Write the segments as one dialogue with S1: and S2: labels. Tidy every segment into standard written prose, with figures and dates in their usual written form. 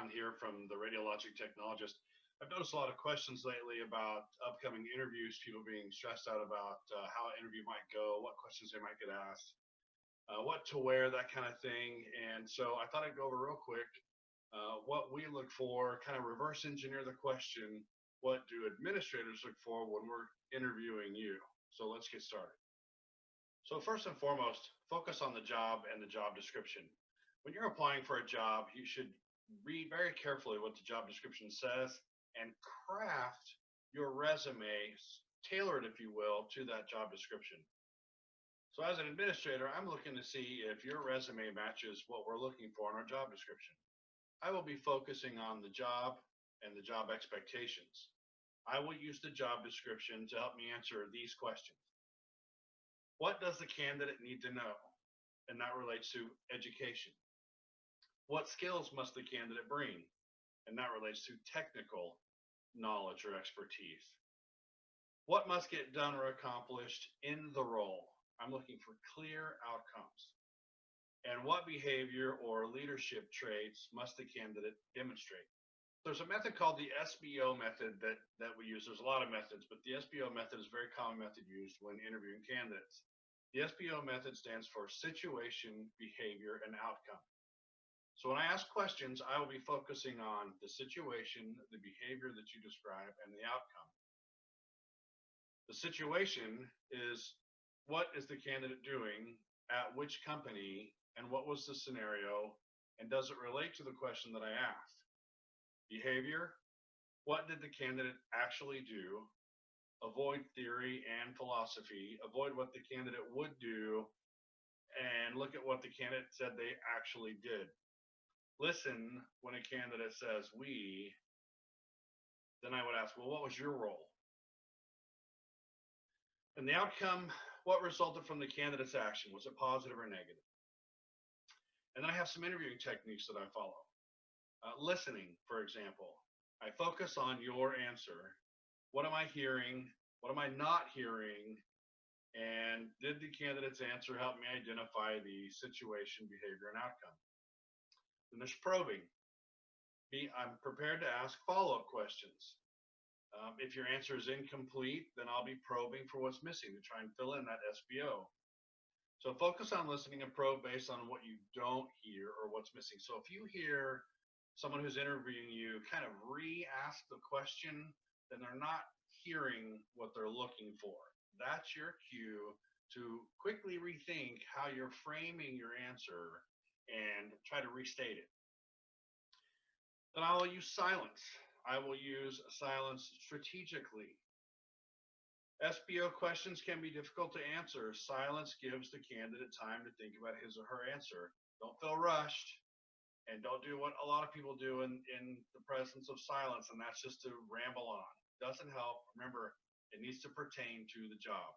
S1: John here from the Radiologic Technologist. I've noticed a lot of questions lately about upcoming interviews, people being stressed out about how an interview might go, what questions they might get asked, what to wear, that kind of thing. And so I thought I'd go over real quick what we look for, kind of reverse engineer the question, what do administrators look for when we're interviewing you? So let's get started. So first and foremost, focus on the job and the job description. When you're applying for a job, you should read very carefully what the job description says and craft your resume, tailor it, if you will, to that job description. So as an administrator, I'm looking to see if your resume matches what we're looking for in our job description. I will be focusing on the job and the job expectations. I will use the job description to help me answer these questions. What does the candidate need to know? And that relates to education. What skills must the candidate bring? And that relates to technical knowledge or expertise. What must get done or accomplished in the role? I'm looking for clear outcomes. And what behavior or leadership traits must the candidate demonstrate? There's a method called the SBO method that we use. There's a lot of methods, but the SBO method is a very common method used when interviewing candidates. The SBO method stands for situation, behavior, and outcome. So when I ask questions, I will be focusing on the situation, the behavior that you describe, and the outcome. The situation is, what is the candidate doing at which company, and what was the scenario, and does it relate to the question that I asked? Behavior, what did the candidate actually do? Avoid theory and philosophy. Avoid what the candidate would do and look at what the candidate said they actually did. Listen when a candidate says we, then I would ask, well, what was your role? And the outcome, what resulted from the candidate's action? Was it positive or negative? And then I have some interviewing techniques that I follow. Listening, for example. I focus on your answer. What am I hearing? What am I not hearing? And did the candidate's answer help me identify the situation, behavior, and outcome? And there's probing. I'm prepared to ask follow-up questions. If your answer is incomplete, then I'll be probing for what's missing to try and fill in that SBO. So focus on listening and probe based on what you don't hear or what's missing. So if you hear someone who's interviewing you kind of re-ask the question, then they're not hearing what they're looking for. That's your cue to quickly rethink how you're framing your answer and try to restate it. Then I will use silence. I will use silence strategically. SBO questions can be difficult to answer. Silence gives the candidate time to think about his or her answer. Don't feel rushed, and don't do what a lot of people do in the presence of silence, and that's just to ramble on. Doesn't help. Remember, it needs to pertain to the job.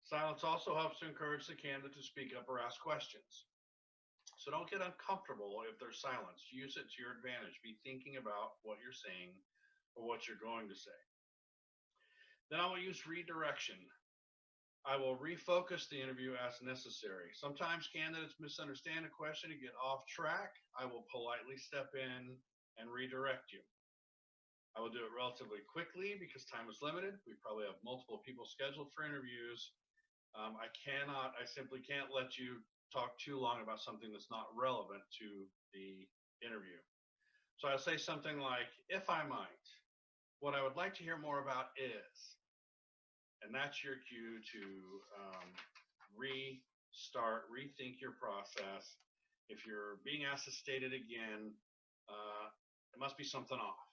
S1: Silence also helps to encourage the candidate to speak up or ask questions. So don't get uncomfortable if there's silence. Use it to your advantage. Be thinking about what you're saying or what you're going to say. Then I will use redirection. I will refocus the interview as necessary. Sometimes candidates misunderstand a question and get off track. I will politely step in and redirect you. I will do it relatively quickly because time is limited. We probably have multiple people scheduled for interviews. I simply can't let you talk too long about something that's not relevant to the interview. So I'll say something like, if I might, what I would like to hear more about is, and that's your cue to restart, rethink your process. If you're being asked to state it again, it must be something off.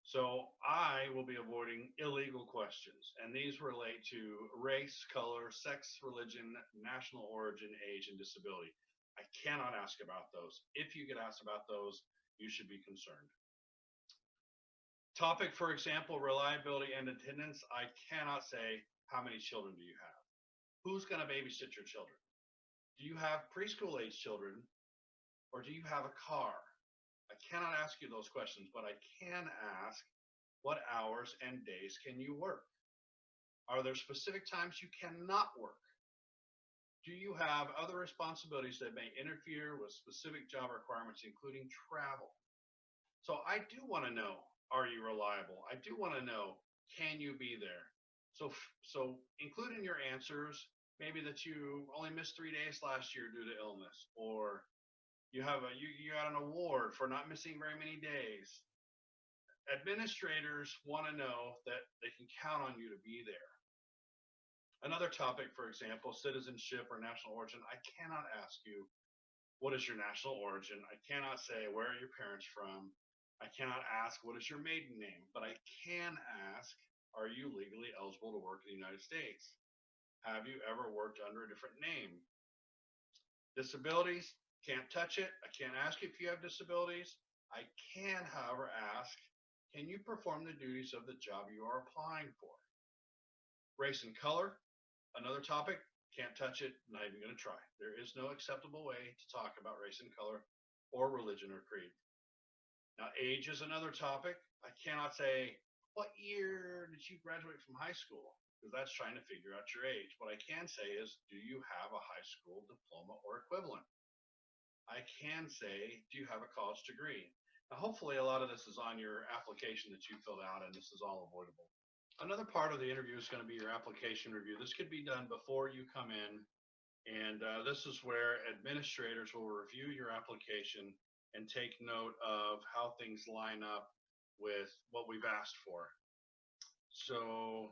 S1: So I will be avoiding illegal questions, and these relate to race, color, sex, religion, national origin, age, and disability. I cannot ask about those. If you get asked about those, you should be concerned. Topic, for example, reliability and attendance. I cannot say, how many children do you have? Who's going to babysit your children? Do you have preschool age children, or do you have a car? I cannot ask you those questions, but I can ask, what hours and days can you work? Are there specific times you cannot work? Do you have other responsibilities that may interfere with specific job requirements, including travel? So I do want to know, are you reliable? I do want to know, can you be there? So include in your answers maybe that you only missed 3 days last year due to illness, or you got an award for not missing very many days. Administrators want to know that they can count on you to be there. Another topic, for example, citizenship or national origin. I cannot ask you, what is your national origin? I cannot say, where are your parents from? I cannot ask, what is your maiden name? But I can ask, are you legally eligible to work in the United States? Have you ever worked under a different name? Disabilities, can't touch it. I can't ask you if you have disabilities. I can, however, ask, can you perform the duties of the job you are applying for? Race and color, another topic, can't touch it, not even going to try. There is no acceptable way to talk about race and color or religion or creed. Now, age is another topic. I cannot say, what year did you graduate from high school? Because that's trying to figure out your age. What I can say is, do you have a high school diploma or equivalent? I can say, do you have a college degree? Now, hopefully, a lot of this is on your application that you filled out, and this is all avoidable. Another part of the interview is going to be your application review. This could be done before you come in, and this is where administrators will review your application and take note of how things line up with what we've asked for. So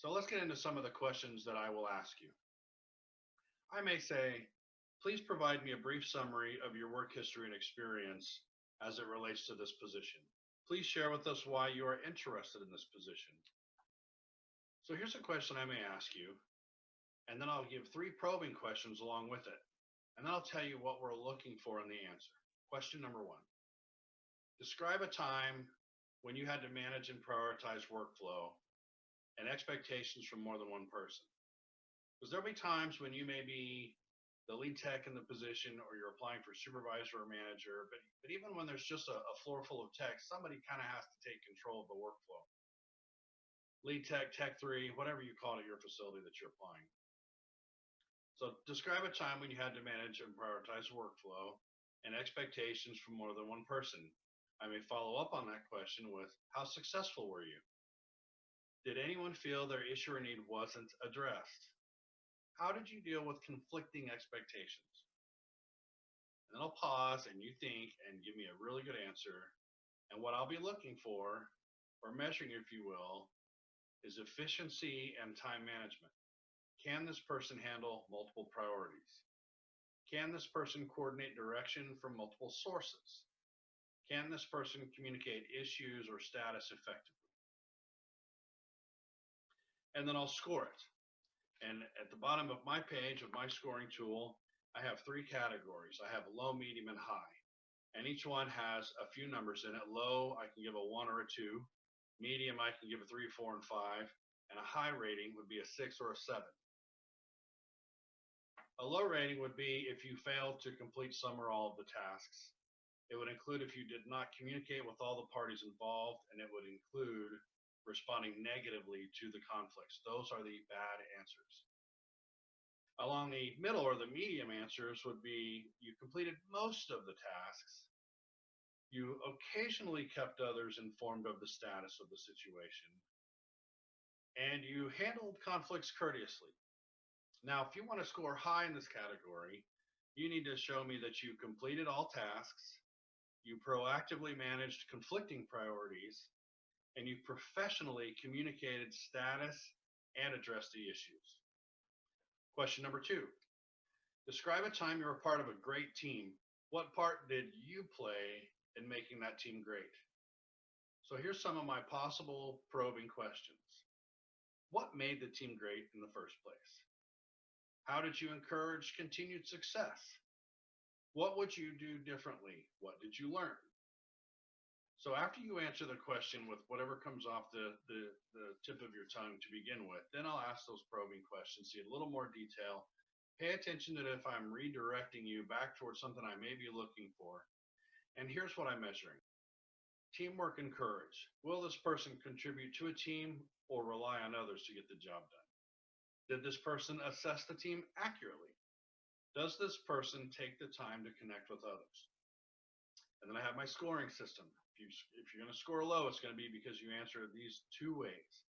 S1: let's get into some of the questions that I will ask you. I may say, please provide me a brief summary of your work history and experience as it relates to this position. Please share with us why you are interested in this position. So here's a question I may ask you, and then I'll give 3 probing questions along with it. And then I'll tell you what we're looking for in the answer. Question number 1. Describe a time when you had to manage and prioritize workflow and expectations from more than one person. Because there'll be times when you may be the lead tech in the position, or you're applying for supervisor or manager, but even when there's just a floor full of techs, somebody kind of has to take control of the workflow. Lead tech, tech 3, whatever you call it at your facility that you're applying. So describe a time when you had to manage and prioritize workflow and expectations from more than one person. I may follow up on that question with, how successful were you? Did anyone feel their issue or need wasn't addressed? How did you deal with conflicting expectations? And then I'll pause and you think and give me a really good answer. And what I'll be looking for, or measuring if you will, is efficiency and time management. Can this person handle multiple priorities? Can this person coordinate direction from multiple sources? Can this person communicate issues or status effectively? And then I'll score it. And at the bottom of my page of my scoring tool, I have 3 categories. I have low, medium, and high. And each one has a few numbers in it. Low, I can give a 1 or a 2. Medium, I can give a 3, 4, and 5. And a high rating would be a 6 or a 7. A low rating would be if you failed to complete some or all of the tasks. It would include if you did not communicate with all the parties involved, and it would include responding negatively to the conflicts. Those are the bad answers. Along the middle or the medium answers would be, you completed most of the tasks. You occasionally kept others informed of the status of the situation. And you handled conflicts courteously. Now, if you want to score high in this category, you need to show me that you completed all tasks, you proactively managed conflicting priorities, and you professionally communicated status and addressed the issues. Question number 2. Describe a time you were part of a great team. What part did you play in making that team great? So here's some of my possible probing questions. What made the team great in the first place? How did you encourage continued success? What would you do differently? What did you learn? So after you answer the question with whatever comes off the tip of your tongue to begin with, then I'll ask those probing questions, see a little more detail. Pay attention that if I'm redirecting you back towards something I may be looking for. And here's what I'm measuring. Teamwork and courage. Will this person contribute to a team or rely on others to get the job done? Did this person assess the team accurately? Does this person take the time to connect with others? And then I have my scoring system. If you're going to score low, it's going to be because you answer these two ways.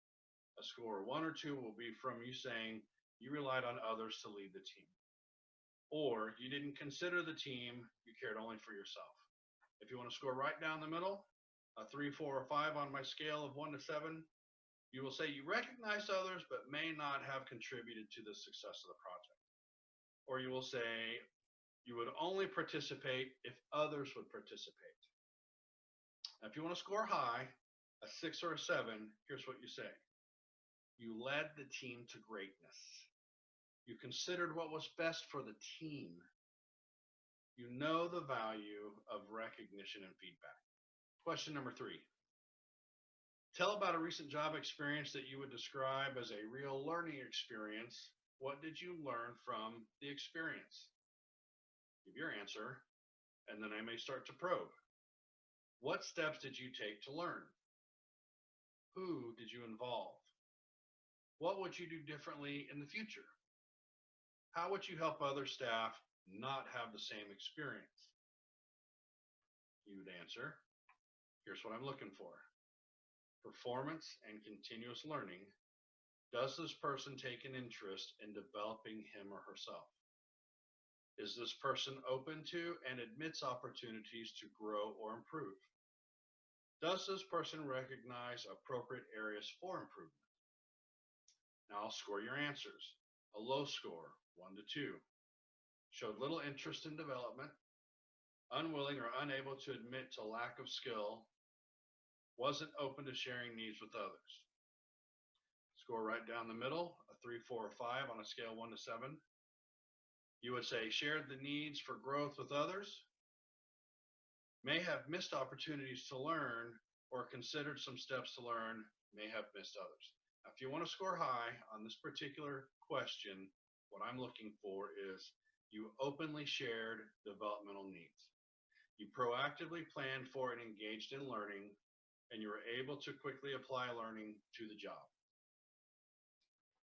S1: A score 1 or 2 will be from you saying you relied on others to lead the team, or you didn't consider the team, you cared only for yourself. If you want to score right down the middle, a 3, 4, or 5 on my scale of 1 to 7, you will say you recognized others but may not have contributed to the success of the project. Or you will say you would only participate if others would participate. Now, if you want to score high, a 6 or a 7, here's what you say. You led the team to greatness. You considered what was best for the team. You know the value of recognition and feedback. Question number 3. Tell about a recent job experience that you would describe as a real learning experience. What did you learn from the experience? Give your answer, and then I may start to probe. What steps did you take to learn? Who did you involve? What would you do differently in the future? How would you help other staff not have the same experience? You would answer, here's what I'm looking for. Performance and continuous learning. Does this person take an interest in developing him or herself? Is this person open to and admits opportunities to grow or improve? Does this person recognize appropriate areas for improvement? Now I'll score your answers. A low score, 1 to 2. Showed little interest in development, unwilling or unable to admit to lack of skill, wasn't open to sharing needs with others. Score right down the middle, a 3, 4, or 5 on a scale 1 to 7. You would say shared the needs for growth with others, may have missed opportunities to learn, or considered some steps to learn, may have missed others. Now, if you want to score high on this particular question, what I'm looking for is you openly shared developmental needs. You proactively planned for and engaged in learning, and you were able to quickly apply learning to the job.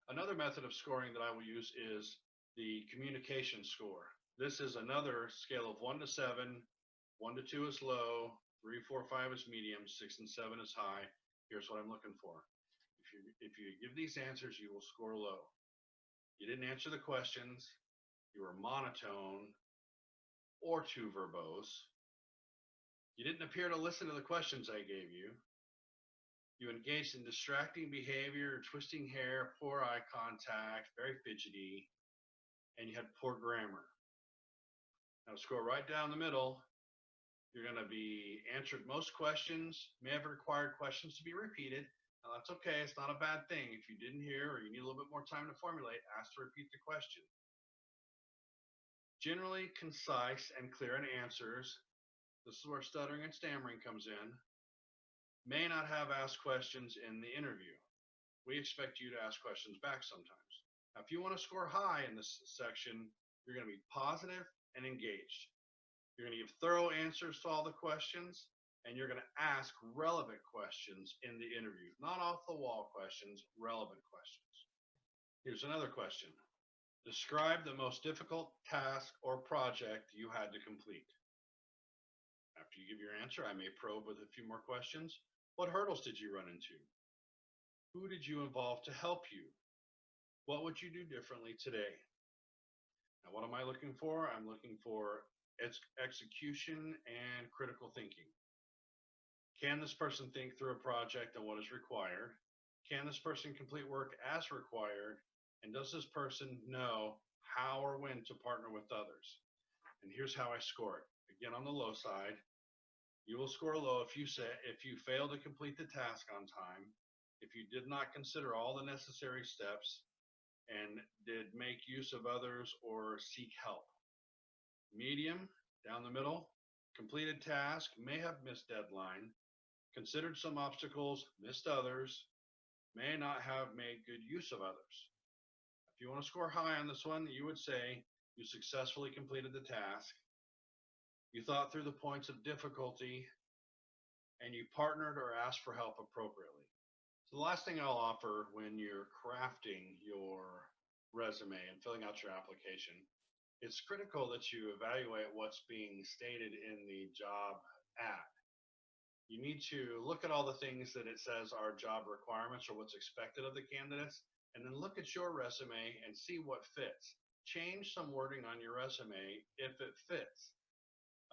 S1: Another method of scoring that I will use is the communication score. This is another scale of 1 to 7. 1 to 2 is low, 3, 4, 5 is medium, 6 and 7 is high. Here's what I'm looking for. If you give these answers, you will score low. You didn't answer the questions, you were monotone or too verbose. You didn't appear to listen to the questions I gave you. You engaged in distracting behavior, twisting hair, poor eye contact, very fidgety, and you had poor grammar. Now score right down the middle. You're going to be answered most questions, may have required questions to be repeated. Now that's okay, it's not a bad thing. If you didn't hear or you need a little bit more time to formulate, ask to repeat the question. Generally concise and clear in answers. This is where stuttering and stammering comes in. May not have asked questions in the interview. We expect you to ask questions back sometimes. Now, if you want to score high in this section, you're going to be positive and engaged. You're going to give thorough answers to all the questions, and you're going to ask relevant questions in the interview. Not off-the-wall questions, relevant questions. Here's another question. Describe the most difficult task or project you had to complete. After you give your answer, I may probe with a few more questions. What hurdles did you run into? Who did you involve to help you? What would you do differently today? Now, what am I looking for? I'm looking for execution and critical thinking. Can this person think through a project and what is required? Can this person complete work as required? And does this person know how or when to partner with others? And here's how I score it. Again, on the low side, you will score low if you fail to complete the task on time, if you did not consider all the necessary steps, and did make use of others or seek help. Medium, down the middle, completed task, may have missed deadline, considered some obstacles, missed others, may not have made good use of others. If you want to score high on this one, you would say you successfully completed the task, you thought through the points of difficulty, and you partnered or asked for help appropriately. So the last thing I'll offer when you're crafting your resume and filling out your application, it's critical that you evaluate what's being stated in the job ad. You need to look at all the things that it says are job requirements or what's expected of the candidates, and then look at your resume and see what fits. Change some wording on your resume if it fits.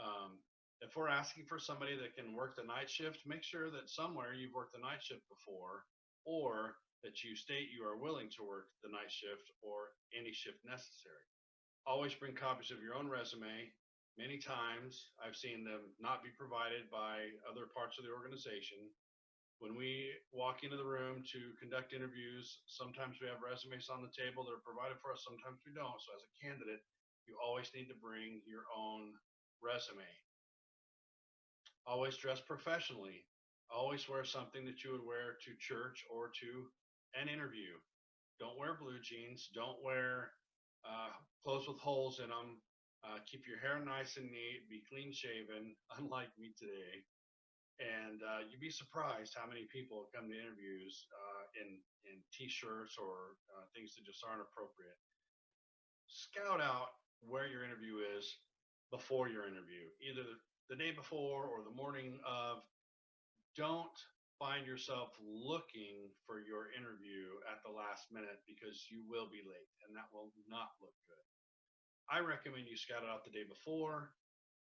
S1: Um, if we're asking for somebody that can work the night shift, make sure that somewhere you've worked the night shift before, or that you state you are willing to work the night shift or any shift necessary. Always bring copies of your own resume. Many times I've seen them not be provided by other parts of the organization. When we walk into the room to conduct interviews, sometimes we have resumes on the table that are provided for us, sometimes we don't. So as a candidate, you always need to bring your own resume. Always dress professionally. Always wear something that you would wear to church or to an interview. Don't wear blue jeans. Don't wear uh, clothes with holes in them. Keep your hair nice and neat. Be clean shaven, unlike me today. And you'd be surprised how many people come to interviews in t-shirts or things that just aren't appropriate. Scout out where your interview is before your interview, either the day before or the morning of. Don't find yourself looking for your interview at the last minute because you will be late and that will not look good. I recommend you scout it out the day before,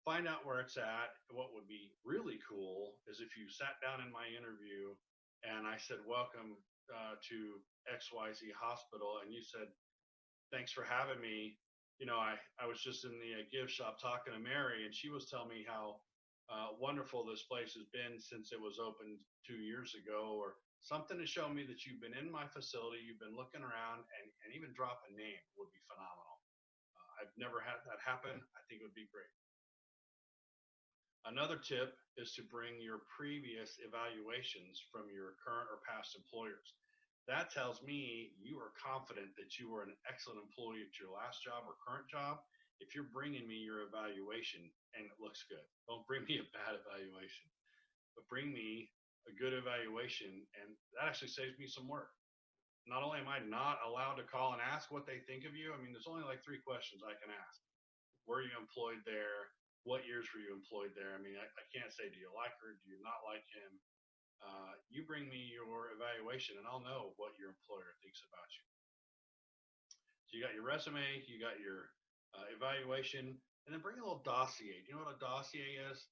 S1: find out where it's at. What would be really cool is if you sat down in my interview and I said, welcome to XYZ Hospital, and you said, thanks for having me. I was just in the gift shop talking to Mary, and she was telling me how wonderful this place has been since it was opened 2 years ago, or something to show me that you've been in my facility, you've been looking around, and even drop a name would be phenomenal. I've never had that happen. I think it would be great. Another tip is to bring your previous evaluations from your current or past employers. That tells me you are confident that you were an excellent employee at your last job or current job. If you're bringing me your evaluation and it looks good, don't bring me a bad evaluation, but bring me a good evaluation, and that actually saves me some work. Not only am I not allowed to call and ask what they think of you, I mean, there's only like 3 questions I can ask. Were you employed there? What years were you employed there? I mean, I can't say, do you like her? Do you not like him? You bring me your evaluation and I'll know what your employer thinks about you. So you got your resume, you got your evaluation, and then bring a little dossier. Do you know what a dossier is?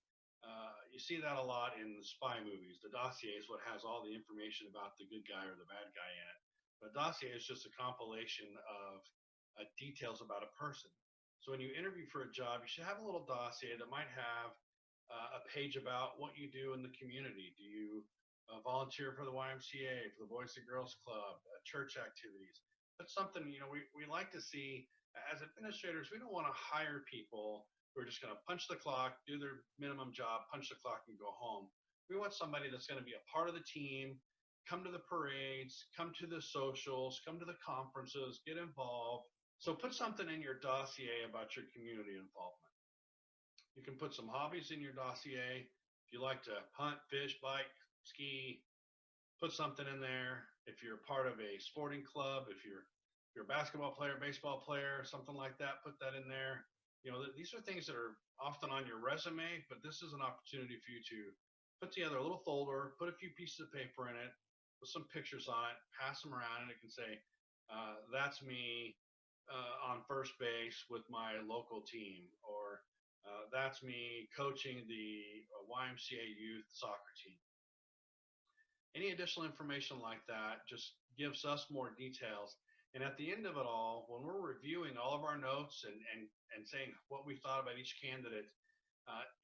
S1: You see that a lot in the spy movies. The dossier is what has all the information about the good guy or the bad guy in it. But a dossier is just a compilation of details about a person. So when you interview for a job, you should have a little dossier that might have a page about what you do in the community. Do you volunteer for the YMCA, for the Boys and Girls Club, church activities? That's something, we like to see. As administrators, we don't want to hire people who are just going to punch the clock, do their minimum job, punch the clock, and go home. We want somebody that's going to be a part of the team, come to the parades, come to the socials, come to the conferences, get involved. So put something in your dossier about your community involvement. You can put some hobbies in your dossier. If you like to hunt, fish, bike, ski, put something in there. If you're part of a sporting club, if you're a basketball player, baseball player, something like that, put that in there. These are things that are often on your resume, but this is an opportunity for you to put together a little folder, put a few pieces of paper in it, with some pictures on it, pass them around, and it can say, that's me on first base with my local team, or that's me coaching the YMCA youth soccer team. Any additional information like that just gives us more details. And at the end of it all, when we're reviewing all of our notes and saying what we thought about each candidate,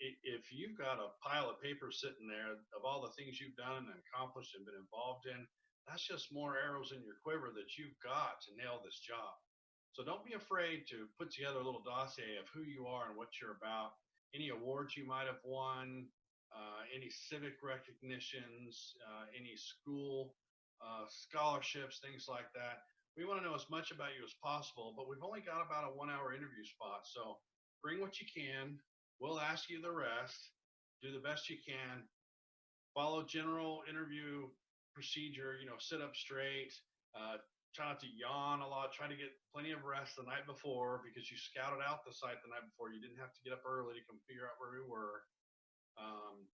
S1: if you've got a pile of paper sitting there of all the things you've done and accomplished and been involved in, that's just more arrows in your quiver that you've got to nail this job. So don't be afraid to put together a little dossier of who you are and what you're about, any awards you might have won, any civic recognitions, any school scholarships, things like that. We want to know as much about you as possible, but we've only got about a 1 hour interview spot. So bring what you can. We'll ask you the rest. Do the best you can. Follow general interview procedure, sit up straight, try not to yawn a lot. Try to get plenty of rest the night before because you scouted out the site the night before. You didn't have to get up early to come figure out where we were. Um,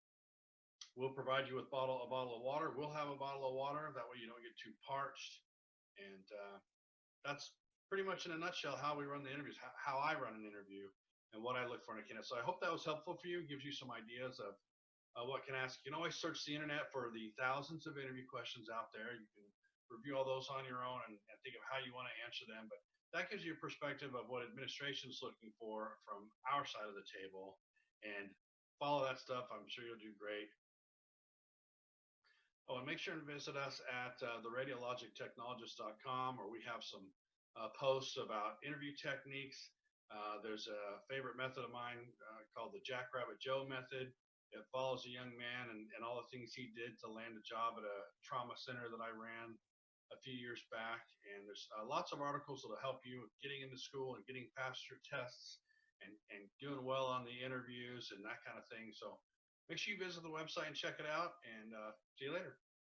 S1: we'll provide you with a bottle of water. We'll have a bottle of water. That way you don't get too parched. And that's pretty much in a nutshell how we run the interviews, how I run an interview, and what I look for in a candidate. So I hope that was helpful for you. Gives you some ideas of what can ask. You can always search the internet for the thousands of interview questions out there. You can review all those on your own and think of how you want to answer them. But that gives you a perspective of what administration is looking for from our side of the table. And follow that stuff. I'm sure you'll do great. Oh, and make sure and visit us at theradiologictechnologist.com, where we have some posts about interview techniques. There's a favorite method of mine called the Jackrabbit Joe method. It follows a young man and all the things he did to land a job at a trauma center that I ran a few years back. And there's lots of articles that will help you with getting into school and getting past your tests and doing well on the interviews and that kind of thing. So make sure you visit the website and check it out, and see you later.